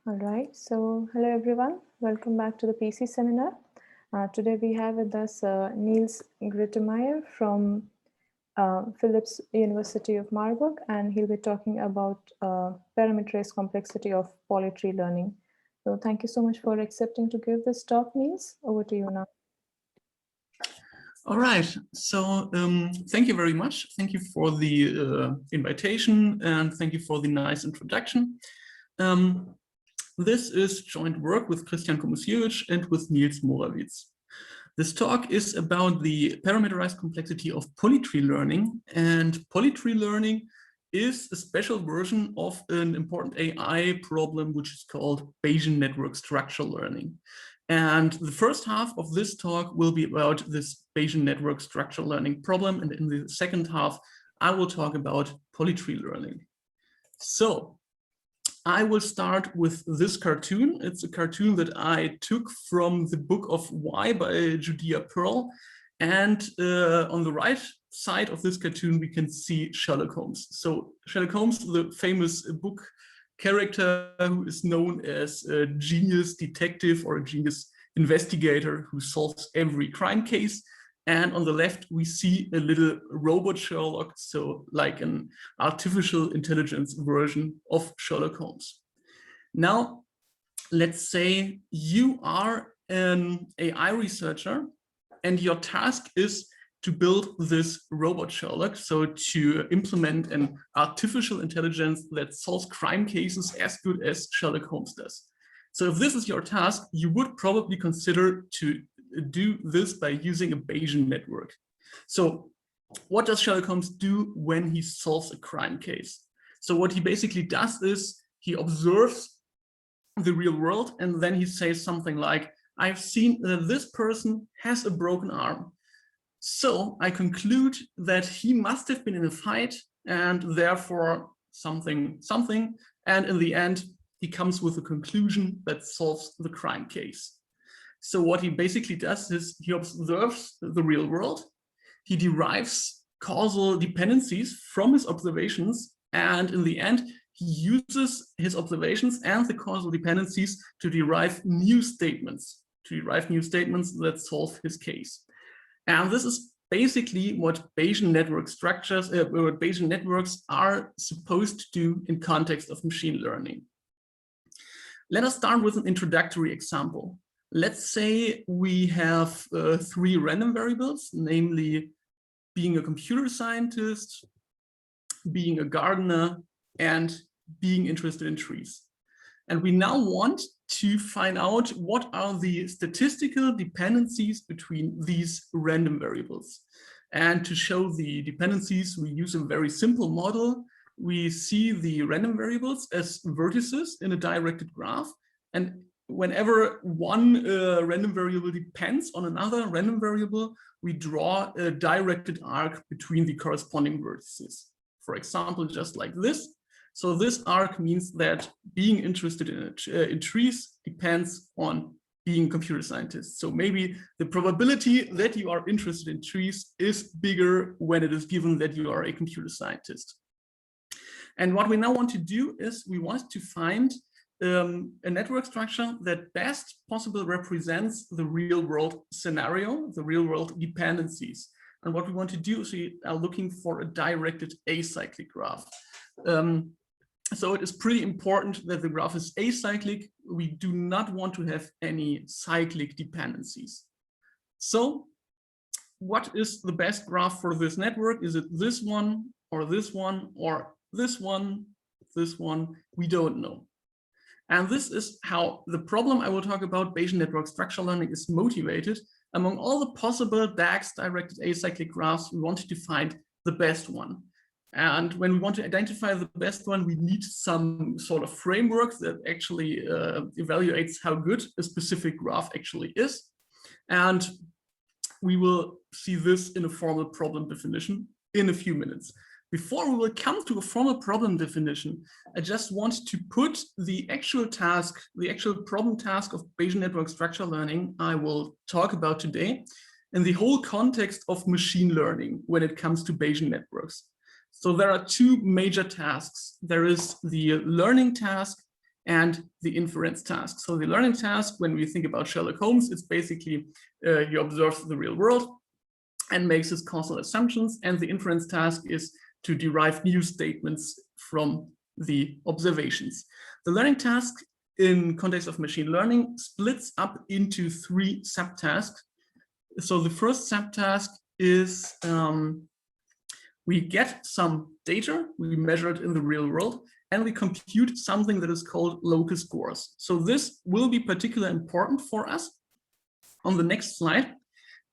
All right, so hello everyone, welcome back to the PC seminar. Today we have with us Niels Grüttemeier from Philipps University of Marburg, and he'll be talking about parameterized complexity of polytree learning. So thank you so much for accepting to give this talk, Niels. Over to you now. All right, so thank you very much. Thank you for the invitation and thank you for the nice introduction. This is joint work with Christian Komisiewicz and with Niels Morawitz. This talk is about the parameterized complexity of polytree learning, and polytree learning is a special version of an important AI problem which is called Bayesian network structure learning. And the first half of this talk will be about this Bayesian network structure learning problem, and in the second half I will talk about polytree learning. So I will start with this cartoon. It's a cartoon that I took from the book of Why by Judea Pearl. And on the right side of this cartoon, we can see Sherlock Holmes. So Sherlock Holmes, the famous book character who is known as a genius detective or a genius investigator who solves every crime case. And on the left, we see a little robot Sherlock, so like an artificial intelligence version of Sherlock Holmes. Now, let's say you are an AI researcher and your task is to build this robot Sherlock, so to implement an artificial intelligence that solves crime cases as good as Sherlock Holmes does. So if this is your task, you would probably consider to do this by using a Bayesian network. So what does Sherlock Holmes do when he solves a crime case? So what he basically does is he observes the real world and then he says something like, I've seen that this person has a broken arm. So I conclude that he must have been in a fight and therefore something. And in the end, he comes with a conclusion that solves the crime case. So what he basically does is he observes the real world, he derives causal dependencies from his observations, and in the end, he uses his observations and the causal dependencies to derive new statements that solve his case. And this is basically what Bayesian network structures, what Bayesian networks are supposed to do in context of machine learning. Let us start with an introductory example. Let's say we have 3 random variables, namely being a computer scientist, being a gardener, and being interested in trees. And we now want to find out what are the statistical dependencies between these random variables. And to show the dependencies, we use a very simple model. We see the random variables as vertices in a directed graph. And whenever one random variable depends on another random variable, we draw a directed arc between the corresponding vertices. For example, just like this. So this arc means that being interested in trees depends on being a computer scientist. So maybe the probability that you are interested in trees is bigger when it is given that you are a computer scientist. And what we now want to do is we want to find a network structure that best possible represents the real world scenario, the real world dependencies. And what we want to do is we are looking for a directed acyclic graph. So it is pretty important that the graph is acyclic. We do not want to have any cyclic dependencies. So what is the best graph for this network? Is it this one or this one or this one, this one? We don't know. And this is how the problem I will talk about, Bayesian network structure learning, is motivated. Among all the possible DAX-directed acyclic graphs, we wanted to find the best one. And when we want to identify the best one, we need some sort of framework that actually evaluates how good a specific graph actually is. And we will see this in a formal problem definition in a few minutes. Before we will come to a formal problem definition, I just want to put the actual task, the actual problem task of Bayesian network structure learning I will talk about today in the whole context of machine learning when it comes to Bayesian networks. So there are 2 major tasks. There is the learning task and the inference task. So the learning task, when we think about Sherlock Holmes, it's basically he observes the real world and makes his causal assumptions, and the inference task is to derive new statements from the observations. The learning task in context of machine learning splits up into 3 subtasks. So the first subtask is we get some data, we measure it in the real world, and we compute something that is called locus scores. So this will be particularly important for us on the next slide.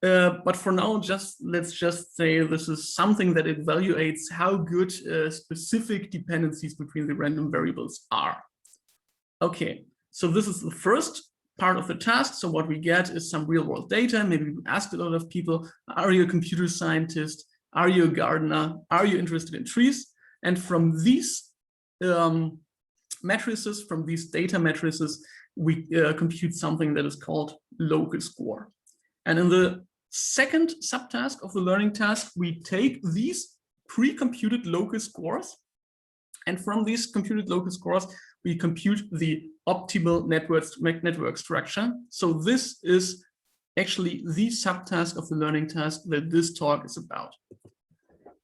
But for now, let's just say this is something that evaluates how good specific dependencies between the random variables are. Okay, so this is the first part of the task. So what we get is some real world data. Maybe we asked a lot of people, are you a computer scientist? Are you a gardener? Are you interested in trees? And from these matrices, from these data matrices, we compute something that is called locus score. And in the second subtask of the learning task, we take these pre-computed locus scores, and from these computed locus scores, we compute the optimal network structure. So this is actually the subtask of the learning task that this talk is about.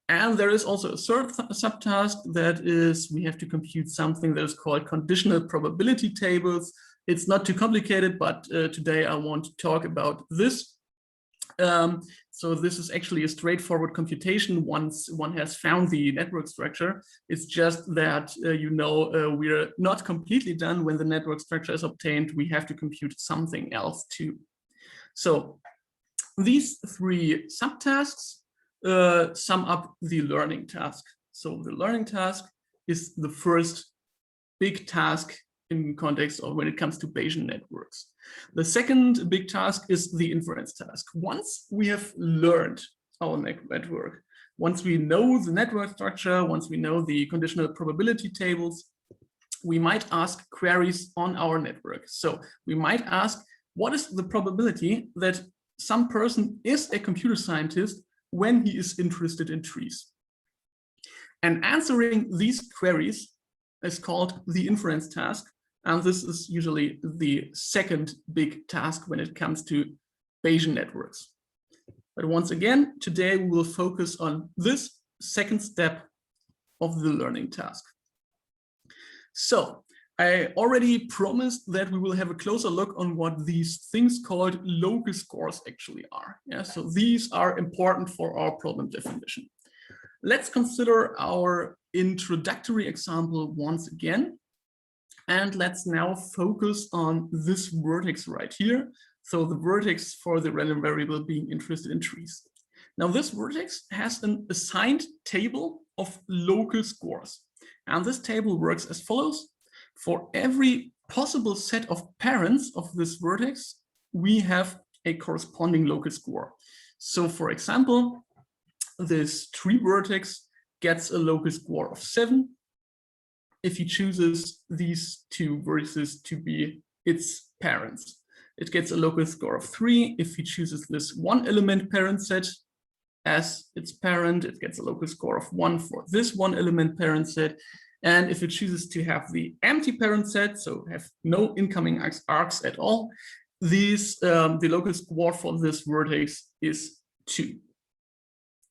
And there is also a third subtask, that is we have to compute something that is called conditional probability tables. It's not too complicated, but today I want to talk about this. So this is actually a straightforward computation once one has found the network structure. It's just that, we're not completely done when the network structure is obtained. We have to compute something else too. So these 3 subtasks sum up the learning task. So the learning task is the first big task in context of when it comes to Bayesian networks. The second big task is the inference task. Once we have learned our network, once we know the network structure, once we know the conditional probability tables, we might ask queries on our network. So we might ask, what is the probability that some person is a computer scientist when he is interested in trees? And answering these queries is called the inference task. And this is usually the second big task when it comes to Bayesian networks. But once again, today we will focus on this second step of the learning task. So I already promised that we will have a closer look on what these things called locus scores actually are. Yeah, so these are important for our problem definition. Let's consider our introductory example once again. And let's now focus on this vertex right here. So the vertex for the random variable being interested in trees. Now this vertex has an assigned table of locus scores. And this table works as follows. For every possible set of parents of this vertex, we have a corresponding locus score. So for example, this tree vertex gets a locus score of 7 if he chooses these 2 vertices to be its parents. It gets a locus score of 3 if he chooses this 1 element parent set as its parent. It gets a locus score of 1 for this 1 element parent set. And if it chooses to have the empty parent set, so have no incoming arcs at all, the locus score for this vertex is 2.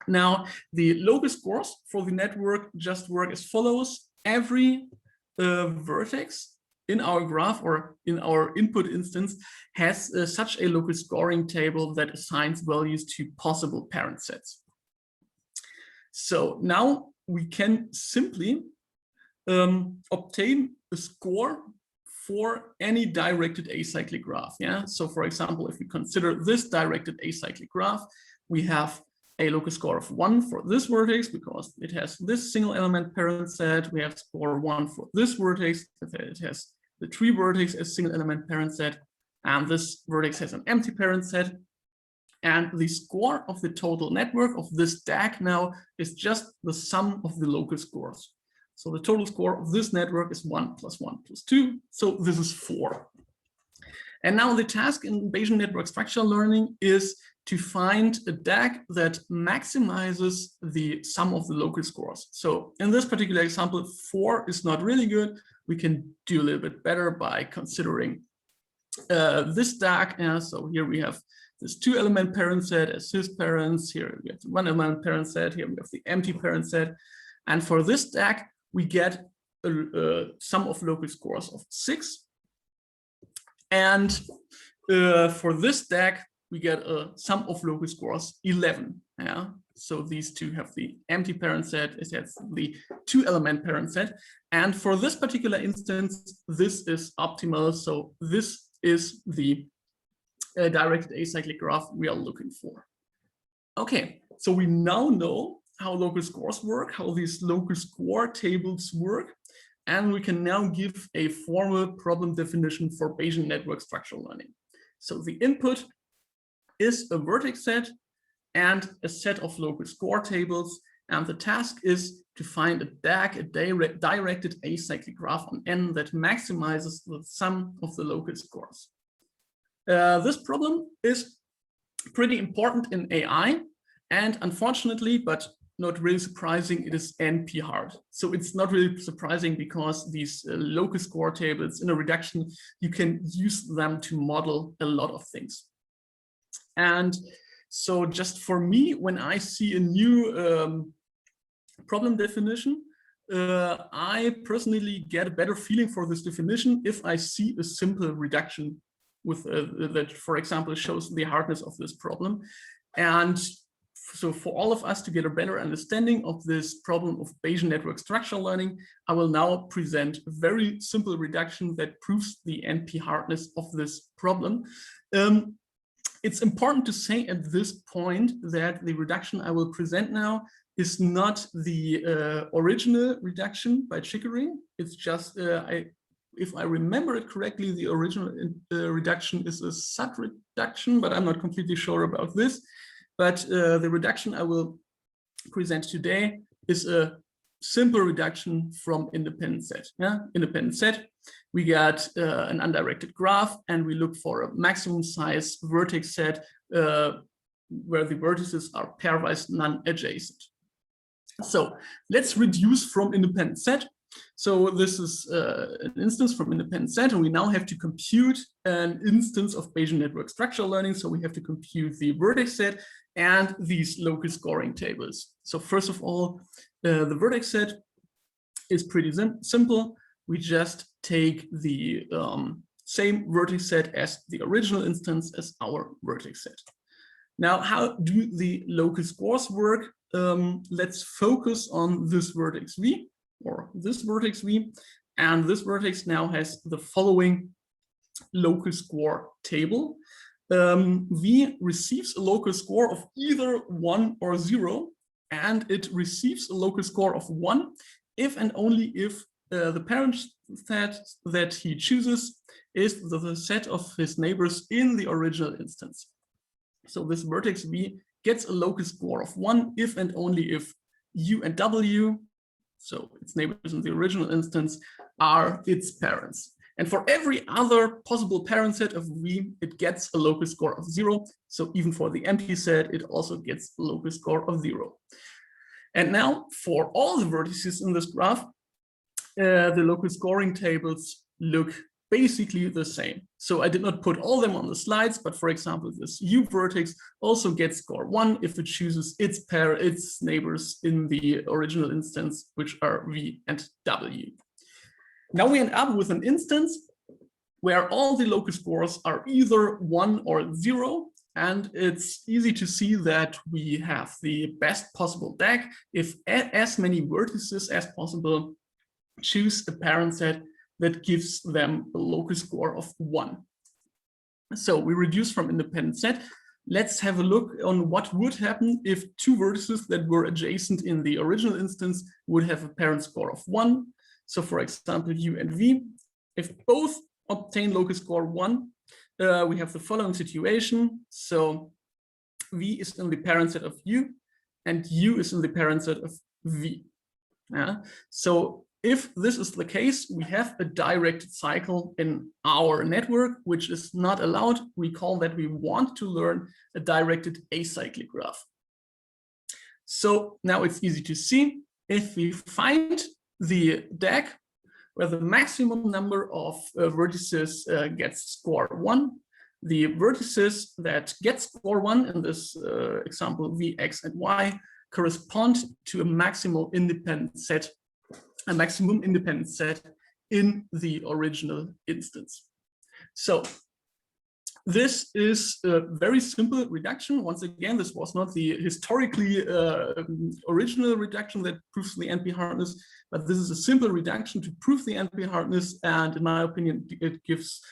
Now, the locus scores for the network just work as follows. Every vertex in our graph or in our input instance has such a locus scoring table that assigns values to possible parent sets. So now we can simply obtain a score for any directed acyclic graph. Yeah. So for example, if we consider this directed acyclic graph, we have a locus score of 1 for this vertex because it has this single element parent set. We have score 1 for this vertex. It has the tree vertex as single element parent set. And this vertex has an empty parent set. And the score of the total network of this DAG now is just the sum of the locus scores. So the total score of this network is 1 plus 1 plus 2. So this is 4. And now the task in Bayesian network structural learning is to find a DAG that maximizes the sum of the local scores. So in this particular example, 4 is not really good. We can do a little bit better by considering this DAG. So here we have this 2-element parent set as his parents. Here we have the 1-element parent set. Here we have the empty parent set. And for this DAG, we get a sum of local scores of 6. And for this DAG, we get a sum of local scores 11. Yeah. So these two have the empty parent set, it has the 2-element parent set. And for this particular instance, this is optimal. So this is the directed acyclic graph we are looking for. Okay, so we now know how local scores work, how these local score tables work. And we can now give a formal problem definition for Bayesian network structural learning. So the input is a vertex set and a set of local score tables. And the task is to find a DAG, a directed acyclic graph on N that maximizes the sum of the local scores. This problem is pretty important in AI. And unfortunately, but not really surprising, it is NP hard. So it's not really surprising because these local score tables in a reduction, you can use them to model a lot of things. And so just for me, when I see a new problem definition, I personally get a better feeling for this definition if I see a simple reduction with that, for example, shows the hardness of this problem. And so for all of us to get a better understanding of this problem of Bayesian network structural learning, I will now present a very simple reduction that proves the NP hardness of this problem. It's important to say at this point that the reduction I will present now is not the original reduction by Chickering. It's just, if I remember it correctly, the original reduction is a sub-reduction, but I'm not completely sure about this. But the reduction I will present today is a simple reduction from independent set. Yeah? Independent set, we got an undirected graph, and we look for a maximum size vertex set where the vertices are pairwise non-adjacent. So let's reduce from independent set. So this is an instance from independent set, and we now have to compute an instance of Bayesian network structural learning. So we have to compute the vertex set and these local scoring tables. So first of all, the vertex set is pretty simple. We just take the same vertex set as the original instance as our vertex set. Now, how do the local scores work? Let's focus on this vertex V, or this vertex V, and this vertex now has the following local score table. V receives a local score of either 1 or 0, and it receives a local score of 1 if and only if the parent set that he chooses is the set of his neighbors in the original instance. So this vertex V gets a local score of 1 if and only if U and W, so its neighbors in the original instance, are its parents. And for every other possible parent set of V, it gets a local score of 0. So even for the empty set, it also gets a local score of 0. And now for all the vertices in this graph, the local scoring tables look basically the same. So I did not put all them on the slides, but for example, this U vertex also gets score 1 if it chooses its neighbors in the original instance, which are V and W. Now we end up with an instance where all the local scores are either 1 or 0, and it's easy to see that we have the best possible DAG if as many vertices as possible choose a parent set that gives them a local score of 1. So we reduce from independent set. Let's have a look on what would happen if two vertices that were adjacent in the original instance would have a parent score of 1. So for example, U and V, if both obtain local score 1, we have the following situation. So V is in the parent set of U, and U is in the parent set of V. Yeah? So If this is the case, we have a directed cycle in our network, which is not allowed. We call that we want to learn a directed acyclic graph. So now it's easy to see. If we find the DAG where the maximum number of vertices gets score 1, the vertices that get score 1 in this example, v, x, and y, correspond to a maximum independent set in the original instance. So this is a very simple reduction. Once again, this was not the historically original reduction that proves the NP hardness, but this is a simple reduction to prove the NP hardness, and in my opinion, it gives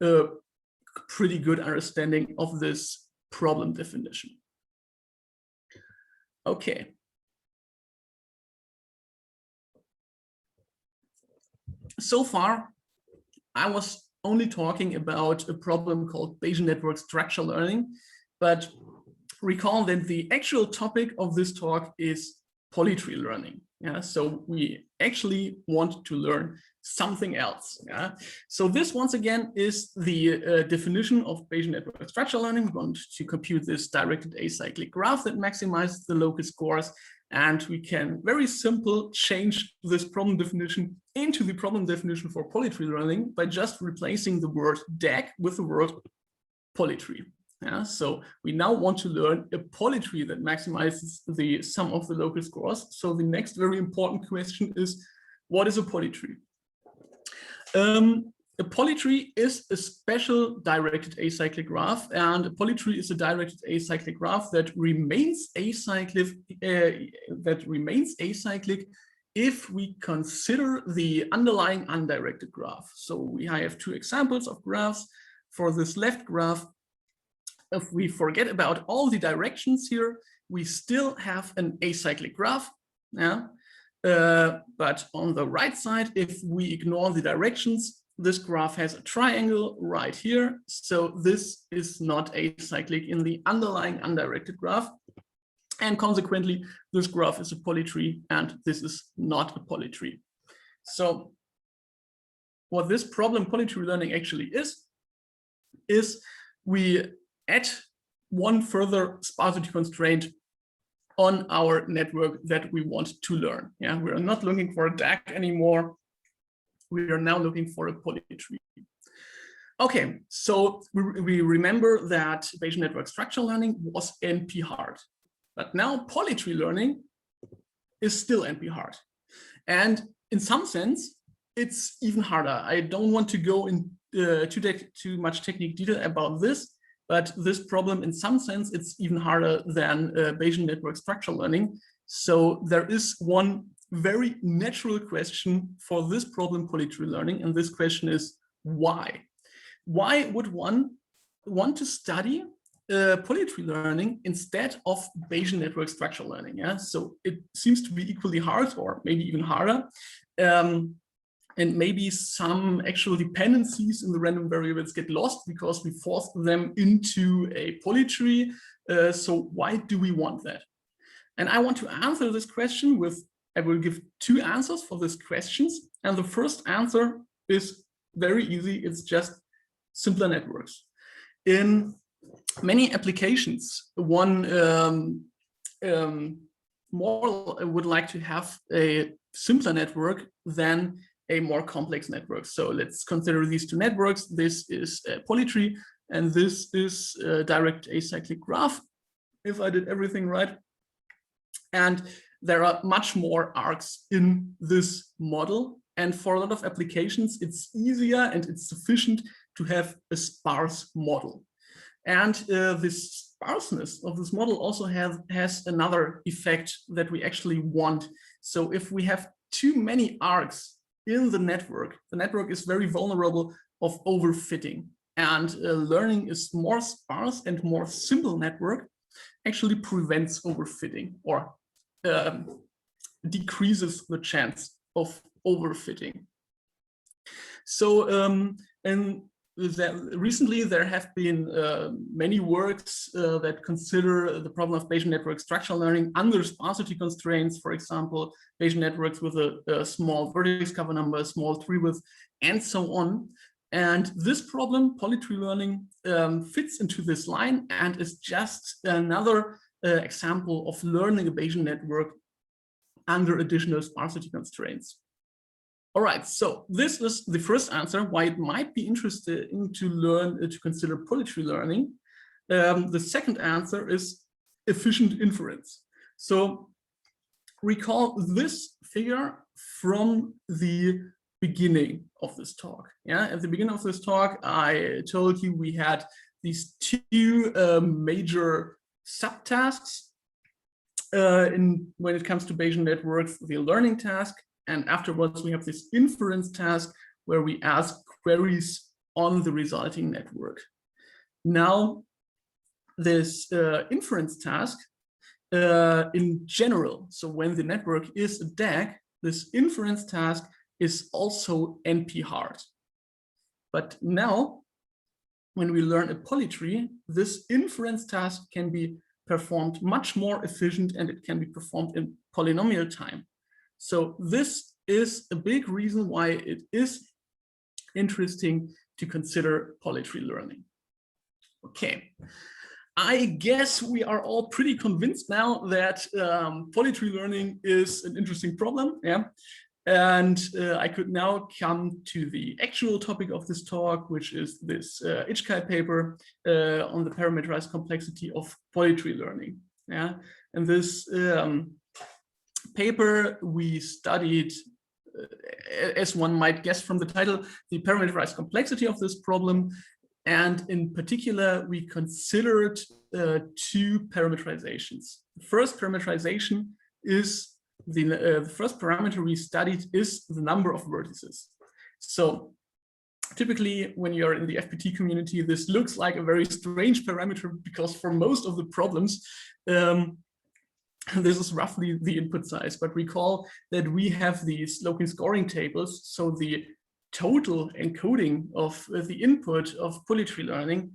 a pretty good understanding of this problem definition. Okay. So far, I was only talking about a problem called Bayesian network structure learning, but recall that the actual topic of this talk is polytree learning. Yeah, so we actually want to learn something else. Yeah, so this once again is the definition of Bayesian network structure learning. We want to compute this directed acyclic graph that maximizes the local scores. And we can very simple change this problem definition into the problem definition for polytree learning by just replacing the word DAG with the word polytree. Yeah, so we now want to learn a polytree that maximizes the sum of the local scores. So the next very important question is, what is a polytree? A polytree is a special directed acyclic graph, and a polytree is a directed acyclic graph that remains acyclic. If we consider the underlying undirected graph. So we have two examples of graphs. For this left graph, if we forget about all the directions here, we still have an acyclic graph. Yeah. But on the right side, if we ignore the directions, this graph has a triangle right here. So this is not acyclic in the underlying undirected graph. And consequently, this graph is a polytree, and this is not a polytree. So what this problem polytree learning actually is we add one further sparsity constraint on our network that we want to learn. Yeah, we are not looking for a DAG anymore. We are now looking for a polytree. Okay, so we remember that Bayesian network structure learning was NP hard, but now polytree learning is still NP hard. And in some sense, it's even harder. I don't want to go into too much technical detail about this, but this problem, in some sense, it's even harder than Bayesian network structure learning. So there is one very natural question for this problem polytree learning, and this question is why? Why would one want to study polytree learning instead of Bayesian network structure learning? Yeah, so it seems to be equally hard, or maybe even harder, and maybe some actual dependencies in the random variables get lost because we force them into a polytree. So why do we want that? And I want to answer this question with, I will give two answers for these questions. And the first answer is very easy. It's just simpler networks. In many applications, one model would like to have a simpler network than a more complex network. So let's consider these two networks. This is a polytree, and this is a direct acyclic graph, if I did everything right. And there are much more arcs in this model. And for a lot of applications, it's easier and it's sufficient to have a sparse model. And this sparseness of this model also has another effect that we actually want. So if we have too many arcs in the network is very vulnerable of overfitting. And learning is more sparse and more simple network actually prevents overfitting, or decreases the chance of overfitting. So and recently there have been many works that consider the problem of Bayesian network structural learning under sparsity constraints, for example, Bayesian networks with a small vertex cover number, a small tree width, and so on. And this problem, polytree learning, fits into this line and is just another example of learning a Bayesian network under additional sparsity constraints. All right, so this is the first answer why it might be interesting to learn to consider polytree learning. The second answer is efficient inference. So recall this figure from the beginning of this talk. Yeah, at the beginning of this talk, I told you we had these two major subtasks when it comes to Bayesian networks, the learning task. And afterwards, we have this inference task where we ask queries on the resulting network. Now, this inference task in general, so when the network is a DAG, this inference task is also NP hard. But now, when we learn a polytree, this inference task can be performed much more efficient and it can be performed in polynomial time. So this is a big reason why it is interesting to consider polytree learning. Okay, I guess we are all pretty convinced now that polytree learning is an interesting problem, yeah. And I could now come to the actual topic of this talk, which is this Ichkai paper on the parameterized complexity of polytree learning. Yeah, and this paper we studied, as one might guess from the title, the parameterized complexity of this problem. And in particular, we considered two parameterizations. The first parameterization is the first parameter we studied is the number of vertices. So typically, when you're in the FPT community, this looks like a very strange parameter because for most of the problems, this is roughly the input size. But recall that we have these local scoring tables. So the total encoding of the input of polytree learning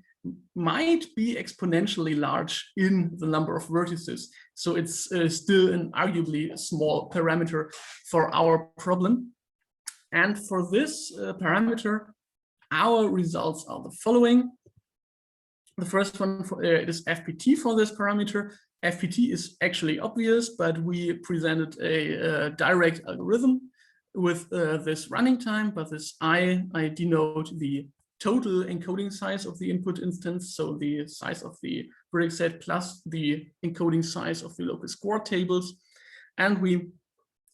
might be exponentially large in the number of vertices. So it's still an arguably small parameter for our problem. And for this parameter, our results are the following. The first one is FPT for this parameter. FPT is actually obvious, but we presented a direct algorithm with this running time, but this I denote the total encoding size of the input instance, so the size of the vertex set plus the encoding size of the local score tables. And we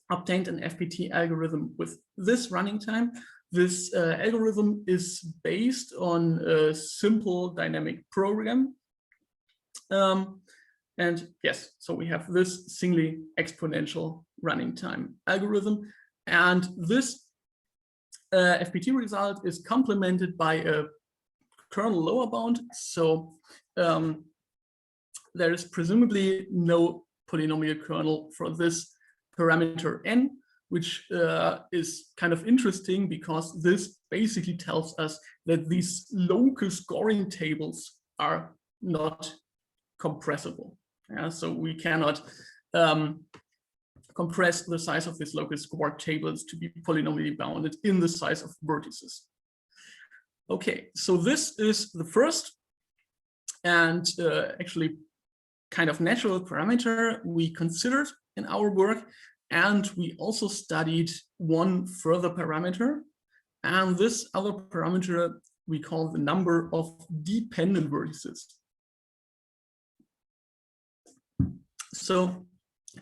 obtained an FPT algorithm with this running time. This algorithm is based on a simple dynamic program. And yes, so we have this singly exponential running time algorithm. And this FPT result is complemented by a kernel lower bound. So there is presumably no polynomial kernel for this parameter n, which is kind of interesting because this basically tells us that these local scoring tables are not compressible. Yeah, so we cannot compress the size of these local score tables to be polynomially bounded in the size of vertices. Okay, so this is the first and actually kind of natural parameter we considered in our work. And we also studied one further parameter. And this other parameter we call the number of dependent vertices. So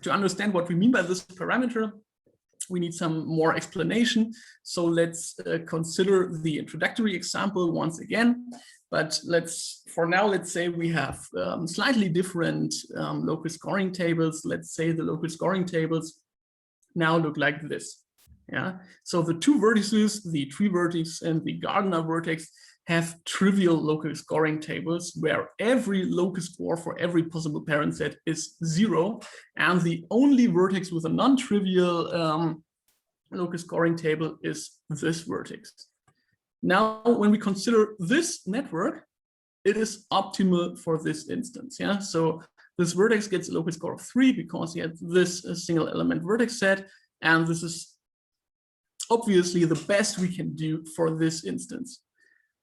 to understand what we mean by this parameter, we need some more explanation. So let's consider the introductory example once again. But for now, let's say we have slightly different local scoring tables. Let's say the local scoring tables now look like this. Yeah. So the two vertices, the tree vertex and the gardener vertex, have trivial local scoring tables where every local score for every possible parent set is 0, and the only vertex with a non-trivial local scoring table is this vertex. Now, when we consider this network, it is optimal for this instance. Yeah, so this vertex gets a locus score of 3 because he had this single element vertex set, and this is obviously the best we can do for this instance.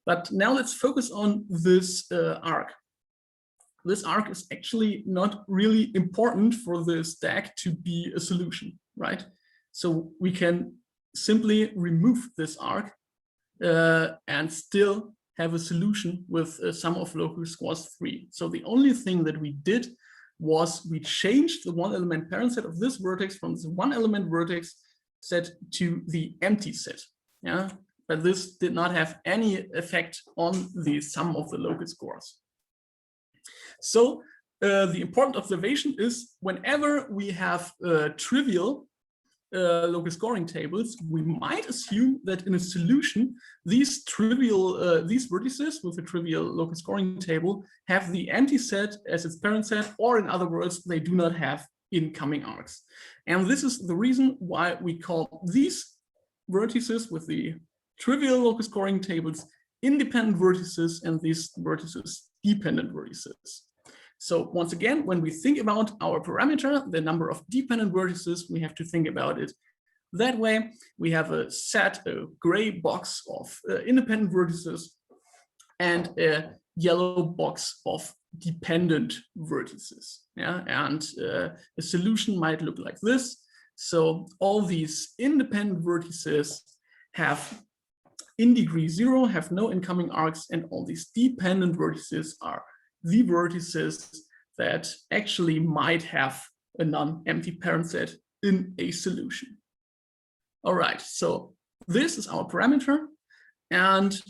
But now let's focus on this arc. This arc is actually not really important for the stack to be a solution, right? So we can simply remove this arc and still have a solution with a sum of locus scores 3. So the only thing that we did was we changed the one element parent set of this vertex from the one element vertex set to the empty set. Yeah, but this did not have any effect on the sum of the locus scores. So the important observation is whenever we have trivial locus scoring tables, we might assume that in a solution, these vertices with a trivial locus scoring table have the empty set as its parent set, or in other words, they do not have incoming arcs. And this is the reason why we call these vertices with the trivial locus scoring tables independent vertices and these vertices dependent vertices. So once again, when we think about our parameter, the number of dependent vertices, we have to think about it that way. We have a gray box of independent vertices and a yellow box of dependent vertices. Yeah, and a solution might look like this. So all these independent vertices have in degree 0, have no incoming arcs, and all these dependent vertices are the vertices that actually might have a non-empty parent set in a solution. All right, so this is our parameter. And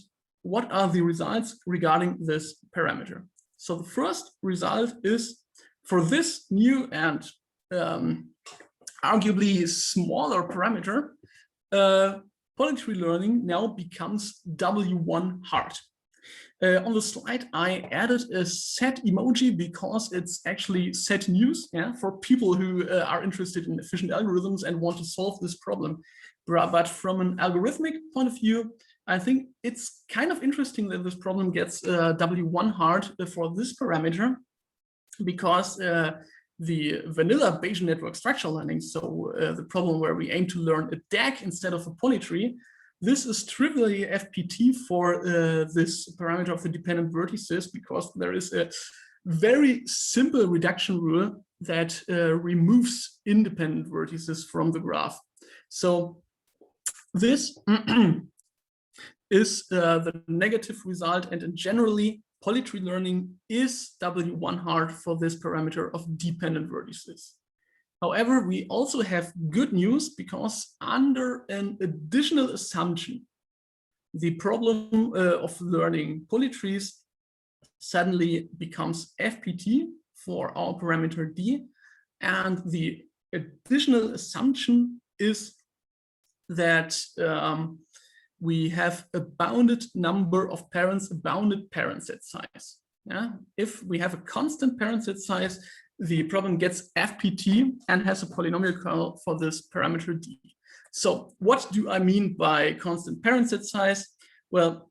what are the results regarding this parameter? So the first result is for this new and arguably smaller parameter, Polytree learning now becomes W1 hard. On the slide, I added a set emoji because it's actually set news, yeah, for people who are interested in efficient algorithms and want to solve this problem. But from an algorithmic point of view, I think it's kind of interesting that this problem gets W1 hard for this parameter, because the vanilla Bayesian network structural learning, so the problem where we aim to learn a DAG instead of a polytree, this is trivially FPT for this parameter of the dependent vertices, because there is a very simple reduction rule that removes independent vertices from the graph. So this is the negative result, and generally Polytree learning is W1 hard for this parameter of dependent vertices. However, we also have good news, because under an additional assumption, the problem of learning polytrees suddenly becomes FPT for our parameter D. And the additional assumption is that we have a bounded number of parents, a bounded parent set size. Yeah? If we have a constant parent set size, the problem gets FPT and has a polynomial kernel for this parameter D. So what do I mean by constant parent set size? Well,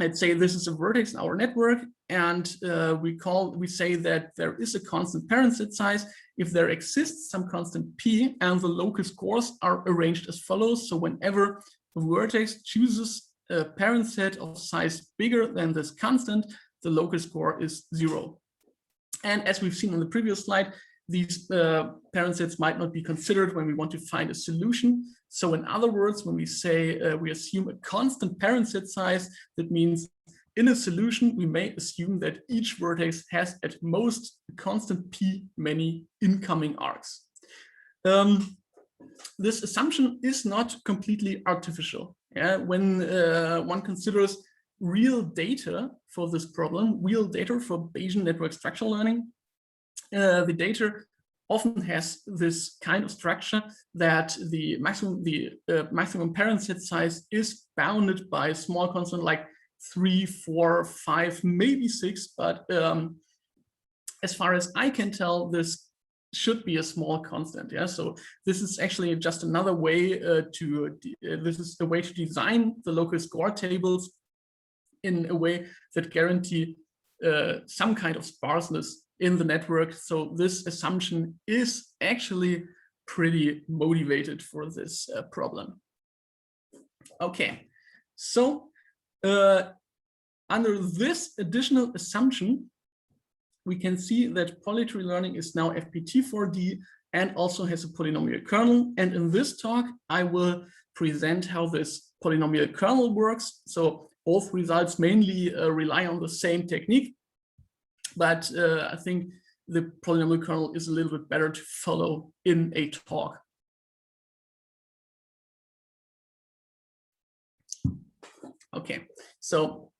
let's say this is a vertex in our network, and we say that there is a constant parent set size if there exists some constant P and the locus scores are arranged as follows. So whenever a vertex chooses a parent set of size bigger than this constant, the locus score is 0. And as we've seen on the previous slide, these parent sets might not be considered when we want to find a solution. So in other words, when we say we assume a constant parent set size, that means in a solution, we may assume that each vertex has at most a constant P many incoming arcs. This assumption is not completely artificial. Yeah? When one considers real data for this problem, real data for Bayesian network structural learning, the data often has this kind of structure that the maximum parent set size is bounded by a small constant like 3, 4, 5, maybe 6. But as far as I can tell, this should be a small constant. Yeah, so this is actually just another way this is the way to design the local score tables in a way that guarantee some kind of sparseness in the network. So this assumption is actually pretty motivated for this problem. Okay, so under this additional assumption, we can see that polytree learning is now FPT4D and also has a polynomial kernel. And in this talk, I will present how this polynomial kernel works. So both results mainly rely on the same technique, but I think the polynomial kernel is a little bit better to follow in a talk. Okay, so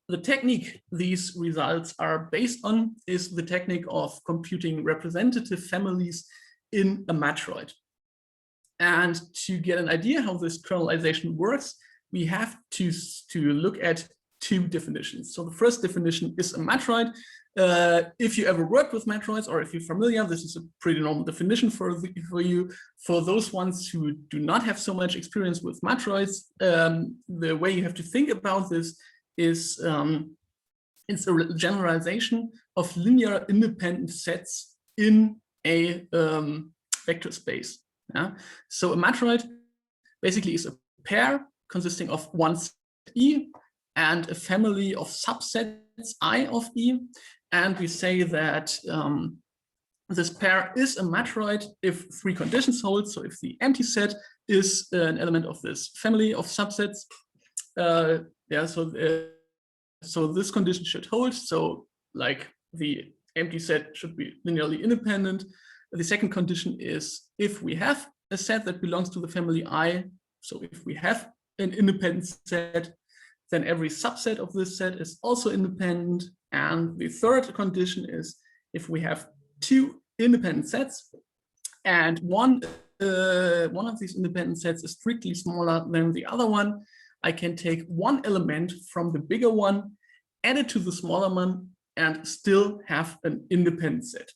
the technique these results are based on is the technique of computing representative families in a matroid. And to get an idea how this kernelization works, we have to look at two definitions. So the first definition is a matroid. If you ever worked with matroids, or if you're familiar, this is a pretty normal definition for you. For those ones who do not have so much experience with matroids, the way you have to think about this is it's a generalization of linear independent sets in a vector space. Yeah? So a matroid basically is a pair consisting of one set E and a family of subsets I of E. And we say that this pair is a matroid if three conditions hold. So if the empty set is an element of this family of subsets, so this condition should hold. So like the empty set should be linearly independent. The second condition is if we have a set that belongs to the family I, so if we have an independent set, then every subset of this set is also independent. And the third condition is if we have two independent sets and one of these independent sets is strictly smaller than the other one, I can take one element from the bigger one, add it to the smaller one, and still have an independent set.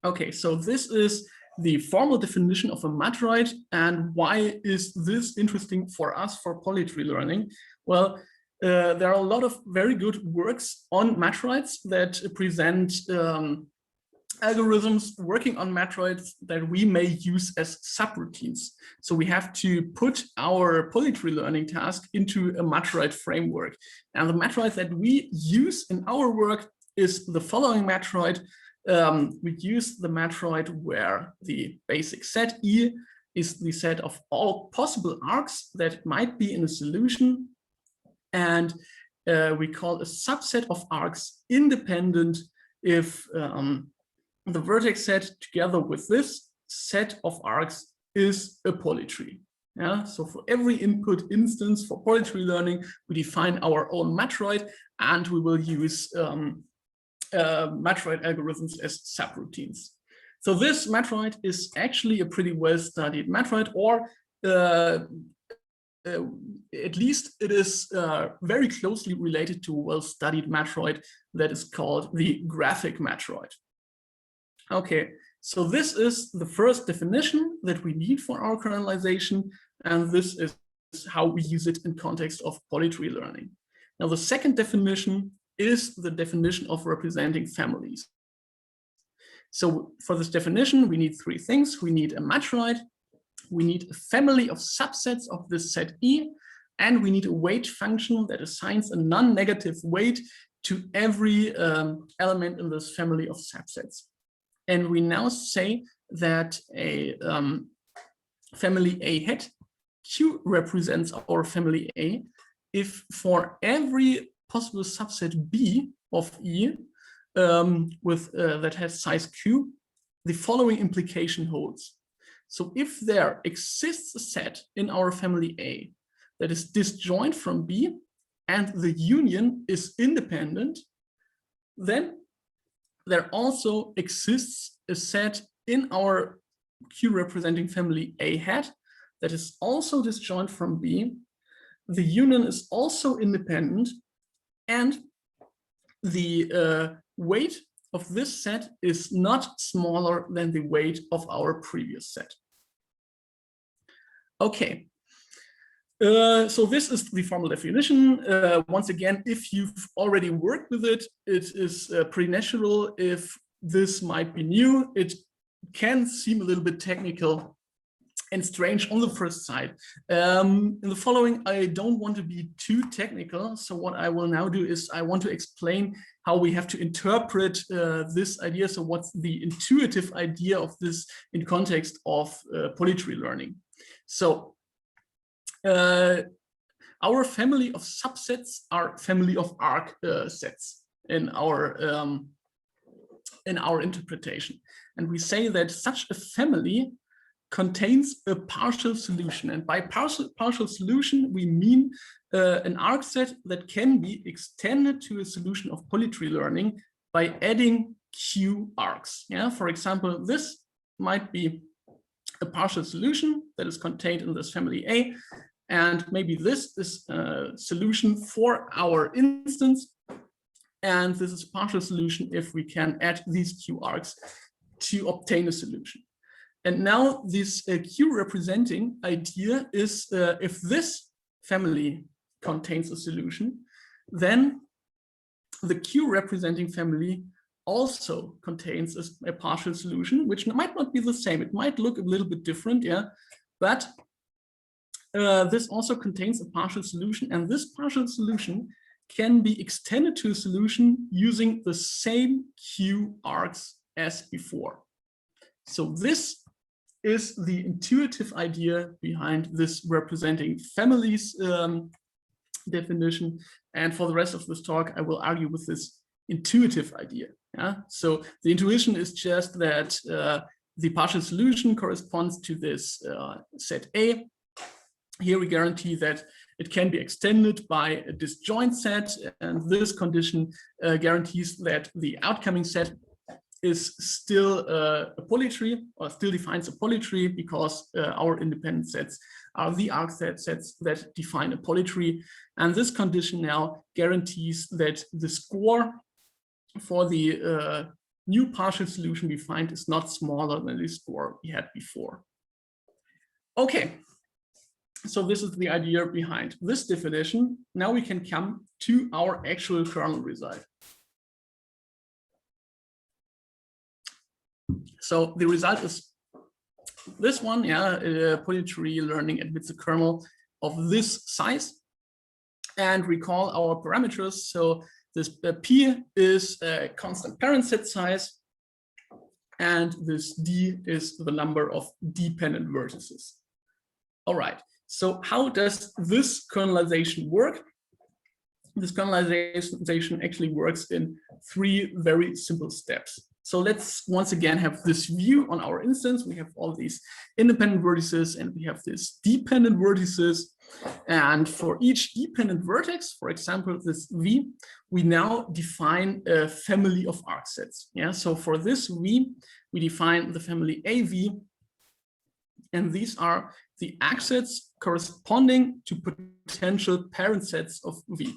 Okay, so this is the formal definition of a matroid. And why is this interesting for us for polytree learning? Well, there are a lot of very good works on matroids that present algorithms working on matroids that we may use as subroutines. So we have to put our polytree learning task into a matroid framework. And the matroid that we use in our work is the following matroid. We use the matroid where the basic set E is the set of all possible arcs that might be in a solution. And we call a subset of arcs independent if the vertex set together with this set of arcs is a polytree. Yeah, so for every input instance for polytree learning, we define our own matroid, and we will use matroid algorithms as subroutines. So this matroid is actually a pretty well-studied matroid, or at least it is very closely related to a well-studied matroid that is called the graphic matroid. Okay, so this is the first definition that we need for our kernelization, and this is how we use it in context of polytree learning. Now, the second definition is the definition of representing families. So for this definition, we need three things. We need a matroid, we need a family of subsets of this set E, and we need a weight function that assigns a non-negative weight to every element in this family of subsets. And we now say that a family A hat Q represents our family A if for every possible subset B of E that has size Q, the following implication holds. So if there exists a set in our family A that is disjoint from B and the union is independent, then there also exists a set in our Q representing family A hat that is also disjoint from B. The union is also independent, and the weight of this set is not smaller than the weight of our previous set. Okay, so this is the formal definition. Once again, if you've already worked with it, it is pretty natural. If this might be new, it can seem a little bit technical and strange on the first sight. In the following, I don't want to be too technical. So what I will now do is I want to explain how we have to interpret this idea. So what's the intuitive idea of this in context of polytree learning? So our family of subsets are family of arc sets in our interpretation. And we say that such a family contains a partial solution. And by partial solution, we mean an arc set that can be extended to a solution of polytree learning by adding Q arcs. Yeah, for example, this might be a partial solution that is contained in this family A. And maybe this is a solution for our instance. And this is a partial solution if we can add these Q arcs to obtain a solution. And now this Q representing idea is if this family contains a solution, then the Q representing family also contains a partial solution, which might not be the same. It might look a little bit different, yeah, but this also contains a partial solution, and this partial solution can be extended to a solution using the same Q arcs as before. So this is the intuitive idea behind this representing families definition. And for the rest of this talk, I will argue with this intuitive idea. Yeah? So the intuition is just that the partial solution corresponds to this set A. Here we guarantee that it can be extended by a disjoint set, and this condition guarantees that the outcoming set is still a polytree, or still defines a polytree, because our independent sets are the arc sets that define a polytree. And this condition now guarantees that the score for the new partial solution we find is not smaller than the score we had before. Okay. So this is the idea behind this definition. Now we can come to our actual kernel result. So the result is this one, yeah, polytree learning admits a kernel of this size. And recall our parameters. So this P is a constant parent set size, and this D is the number of dependent vertices. All right. So how does this kernelization work? This kernelization actually works in 3 very simple steps. So let's once again have this view on our instance. We have all these independent vertices and we have these dependent vertices. And for each dependent vertex, for example, this V, we now define a family of arc sets. Yeah, so for this V, we define the family AV, and these are the arc sets corresponding to potential parent sets of V.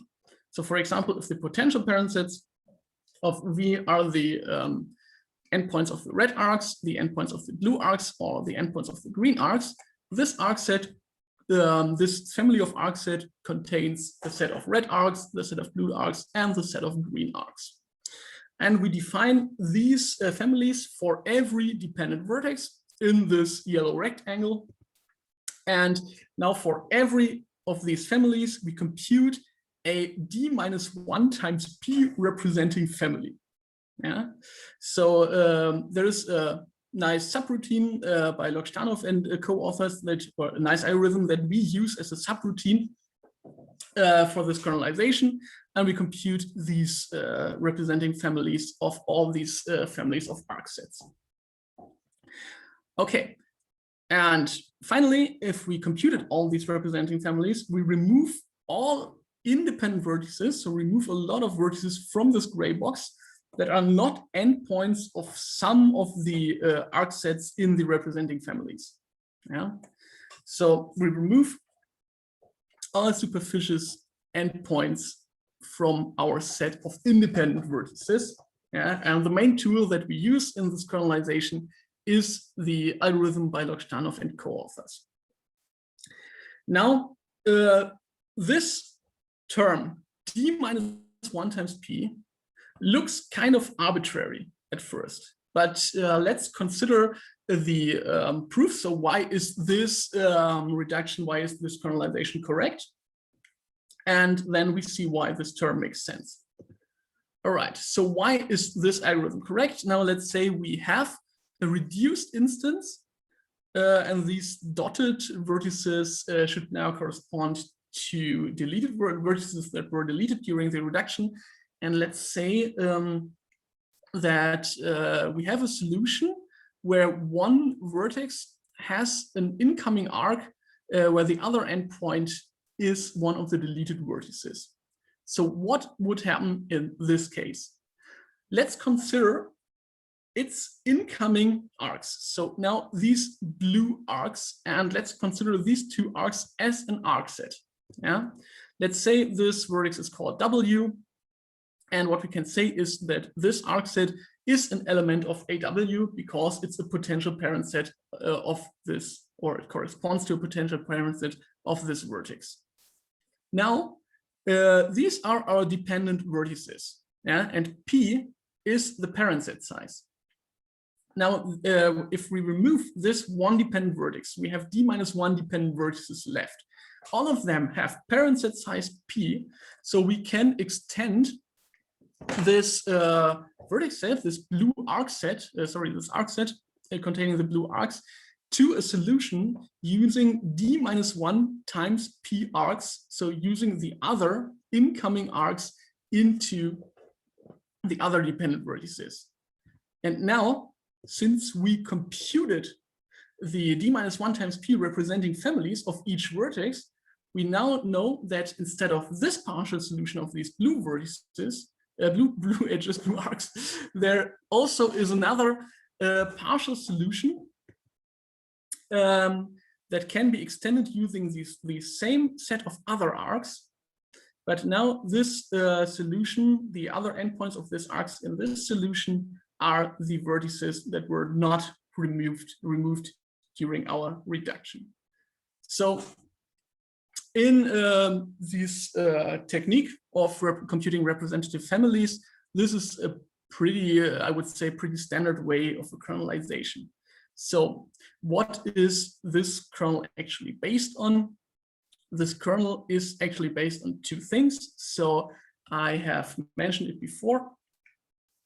So for example, if the potential parent sets of V are the endpoints of the red arcs, the endpoints of the blue arcs, or the endpoints of the green arcs, this arc set, this family of arc set contains the set of red arcs, the set of blue arcs, and the set of green arcs. And we define these families for every dependent vertex in this yellow rectangle. And now for every of these families, we compute a d-1 times p representing family. Yeah. So there is a nice subroutine by Lokstanov and co-authors that, or a nice algorithm that we use as a subroutine for this kernelization, and we compute these representing families of all these families of arc sets. Okay, and finally, if we computed all these representing families, we remove all independent vertices, so remove a lot of vertices from this gray box that are not endpoints of some of the arc sets in the representing families. Yeah, so we remove all superficial endpoints from our set of independent vertices. Yeah? And the main tool that we use in this kernelization is the algorithm by Lokshtanov and co-authors. Now, this term, d minus 1 times p, looks kind of arbitrary at first, but let's consider the proof. So why is this reduction, why is this kernelization correct? And then we see why this term makes sense. All right, so why is this algorithm correct? Now let's say we have a reduced instance, and these dotted vertices should now correspond to deleted vertices that were deleted during the reduction. And let's say that we have a solution where one vertex has an incoming arc where the other endpoint is one of the deleted vertices. So what would happen in this case? Let's consider its incoming arcs. So now these blue arcs, and let's consider these two arcs as an arc set. Yeah, let's say this vertex is called W, and what we can say is that this arc set is an element of AW because it's a potential parent set of this, or it corresponds to a potential parent set of this vertex. Now, these are our dependent vertices, yeah, and P is the parent set size. Now, if we remove this one dependent vertex, we have d minus 1 dependent vertices left. All of them have parent set size P, so we can extend this vertex set, this blue arc set, this arc set containing the blue arcs, to a solution using d minus 1 times P arcs, so using the other incoming arcs into the other dependent vertices. And now, since we computed the d minus 1 times P representing families of each vertex, we now know that instead of this partial solution of these blue vertices, blue edges, blue arcs, there also is another partial solution that can be extended using the same set of other arcs. But now this solution, the other endpoints of this arcs in this solution are the vertices that were not removed during our reduction. So in this technique of computing representative families, this is a pretty, I would say, pretty standard way of a kernelization. So what is this kernel actually based on? This kernel is actually based on two things. So I have mentioned it before.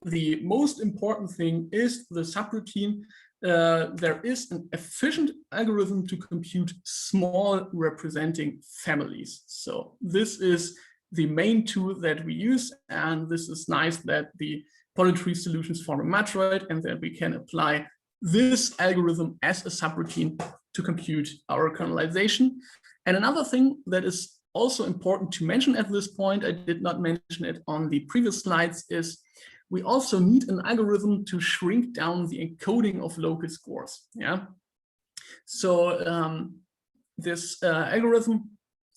The most important thing is the subroutine. There is an efficient algorithm to compute small representing families. So this is the main tool that we use, and this is nice that the Polytree solutions form a matroid, and that we can apply this algorithm as a subroutine to compute our kernelization. And another thing that is also important to mention at this point, I did not mention it on the previous slides, is we also need an algorithm to shrink down the encoding of local scores. Yeah. So this algorithm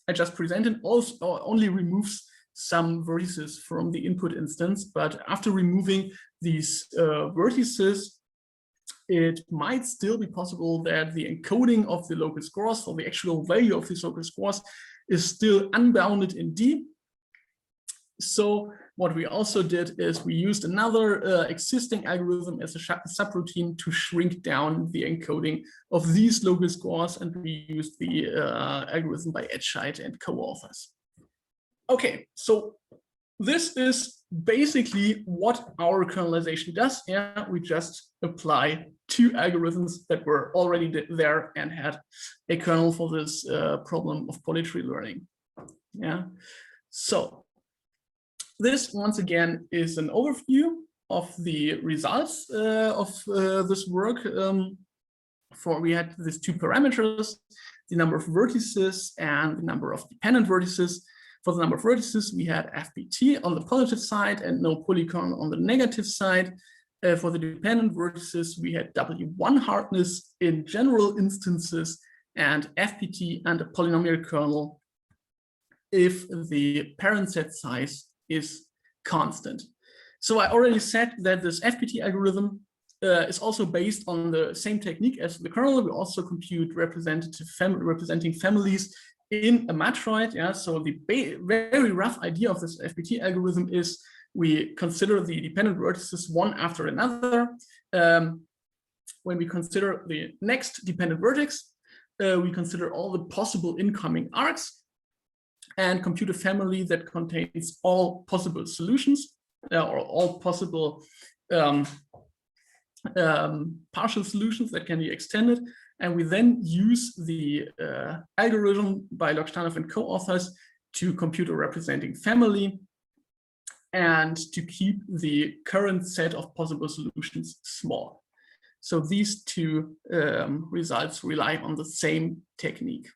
I just presented also only removes some vertices from the input instance, but after removing these vertices, it might still be possible that the encoding of the local scores, or the actual value of these local scores, is still unbounded in D. So what we also did is we used another existing algorithm as a subroutine to shrink down the encoding of these local scores, and we used the algorithm by Edscheid and co-authors. Okay, so this is basically what our kernelization does. Yeah, we just apply two algorithms that were already there and had a kernel for this problem of polytree learning. Yeah, so this once again is an overview of the results of this work. We had these two parameters, the number of vertices and the number of dependent vertices. For the number of vertices, we had FBT on the positive side and no polykern on the negative side. For the dependent vertices, we had W1 hardness in general instances and FPT and a polynomial kernel if the parent set size is constant. So I already said that this FPT algorithm is also based on the same technique as the kernel. We also compute representing families in a matroid. Yeah, so the very rough idea of this FPT algorithm is we consider the dependent vertices one after another. When we consider the next dependent vertex, we consider all the possible incoming arcs and compute a family that contains all possible solutions or all possible partial solutions that can be extended. And we then use the algorithm by Lokshtanov and co-authors to compute a representing family and to keep the current set of possible solutions small. So these two results rely on the same technique.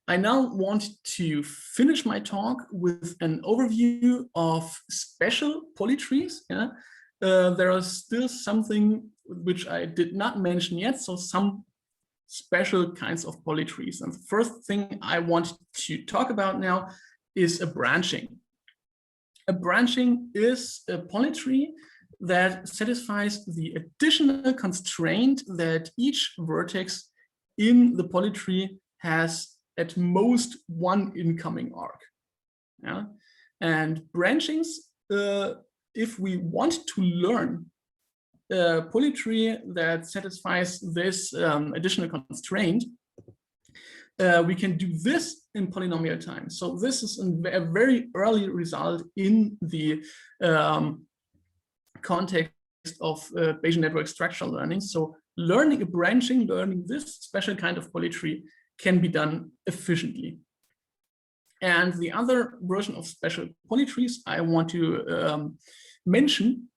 I now want to finish my talk with an overview of special polytrees. Yeah? There is still something which I did not mention yet, so some special kinds of polytrees. And the first thing I want to talk about now is a branching. A branching is a polytree that satisfies the additional constraint that each vertex in the polytree has at most one incoming arc. Yeah? And branchings, if we want to learn a polytree that satisfies this additional constraint, we can do this in polynomial time. So this is a very early result in the context of Bayesian network structural learning. So learning a branching, learning this special kind of polytree can be done efficiently. And the other version of special polytrees I want to mention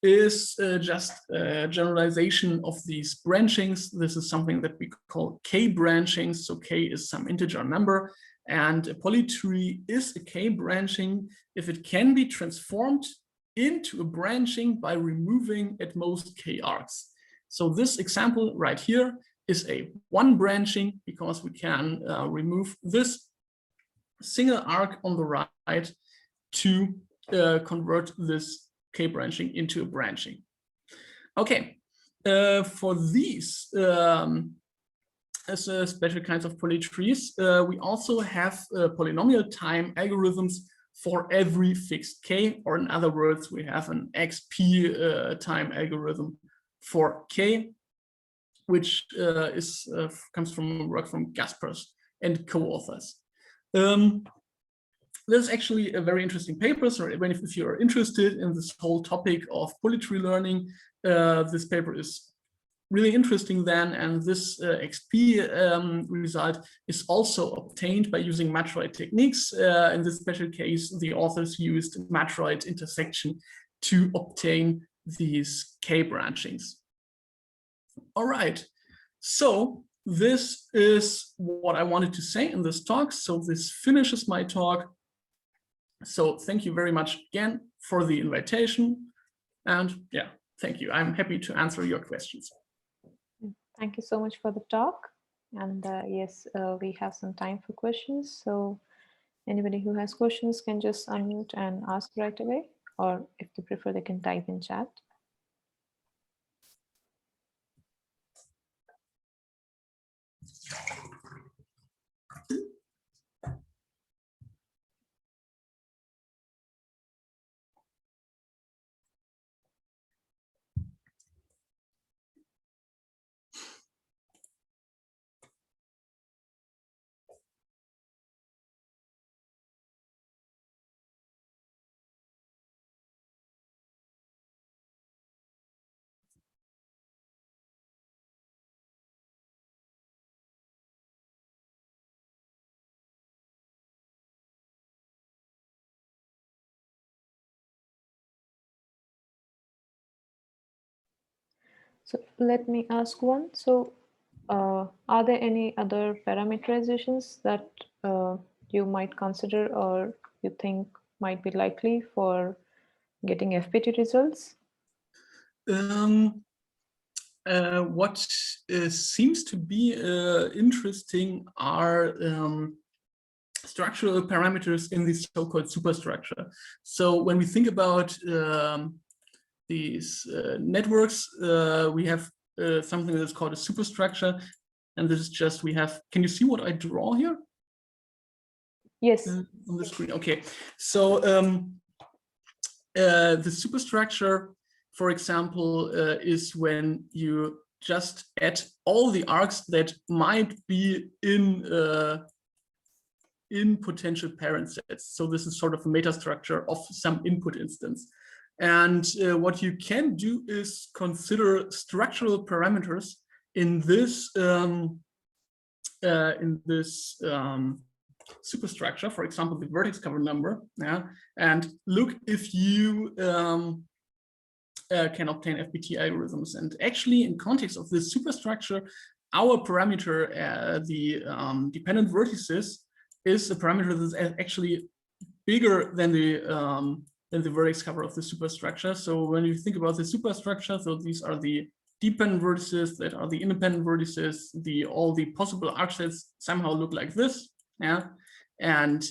is just a generalization of these branchings. This is something that we call K branchings. So K is some integer number, and a polytree is a K branching if it can be transformed into a branching by removing at most K arcs. So this example right here is a one branching because we can remove this single arc on the right to convert this K branching into a branching. Okay, for these special kinds of polytrees, we also have polynomial time algorithms for every fixed K, or in other words, we have an XP time algorithm for K, which comes from work from Gaspers and co-authors. This is actually a very interesting paper. So if you're interested in this whole topic of polytree learning, this paper is really interesting then. And this XP result is also obtained by using matroid techniques. In this special case, the authors used matroid intersection to obtain these K branchings. All right, so this is what I wanted to say in this talk. So this finishes my talk. So thank you very much again for the invitation. And yeah, thank you. I'm happy to answer your questions. Thank you so much for the talk. And yes, we have some time for questions. So anybody who has questions can just unmute and ask right away, or if they prefer, they can type in chat. So let me ask one. So are there any other parameterizations that you might consider or you think might be likely for getting FPT results? What seems to be interesting are structural parameters in the so-called superstructure. So when we think about these networks, we have something that's called a superstructure, and this is just, we have, can you see what I draw here? Yes. On the screen, okay. So the superstructure, for example, is when you just add all the arcs that might be in potential parent sets. So this is sort of a metastructure of some input instance. And what you can do is consider structural parameters in this superstructure, for example, the vertex cover number, yeah, and look if you can obtain FBT algorithms. And actually, in context of this superstructure, our parameter, the dependent vertices, is a parameter that's actually bigger than the vertex cover of the superstructure. So when you think about the superstructure, so these are the dependent vertices, that are the independent vertices, all the possible arc sets somehow look like this, yeah. And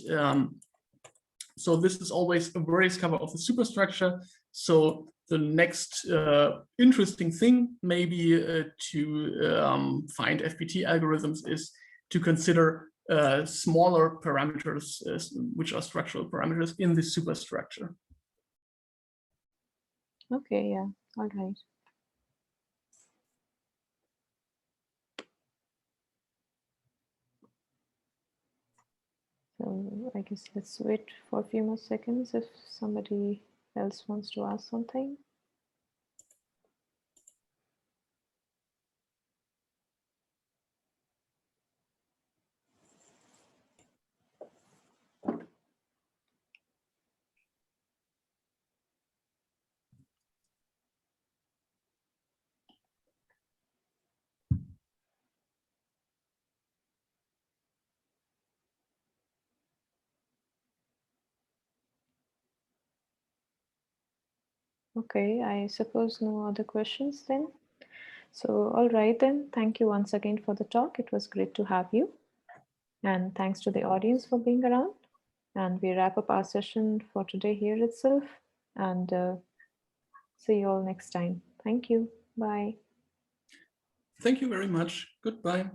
so this is always a vertex cover of the superstructure. So the next interesting thing maybe to find FBT algorithms is to consider smaller parameters, which are structural parameters in the superstructure. Okay, yeah, all right. So I guess let's wait for a few more seconds if somebody else wants to ask something. Okay, I suppose no other questions then. So, all right then, thank you once again for the talk. It was great to have you. And thanks to the audience for being around. And we wrap up our session for today here itself. And see you all next time. Thank you. Bye. Thank you very much. Goodbye.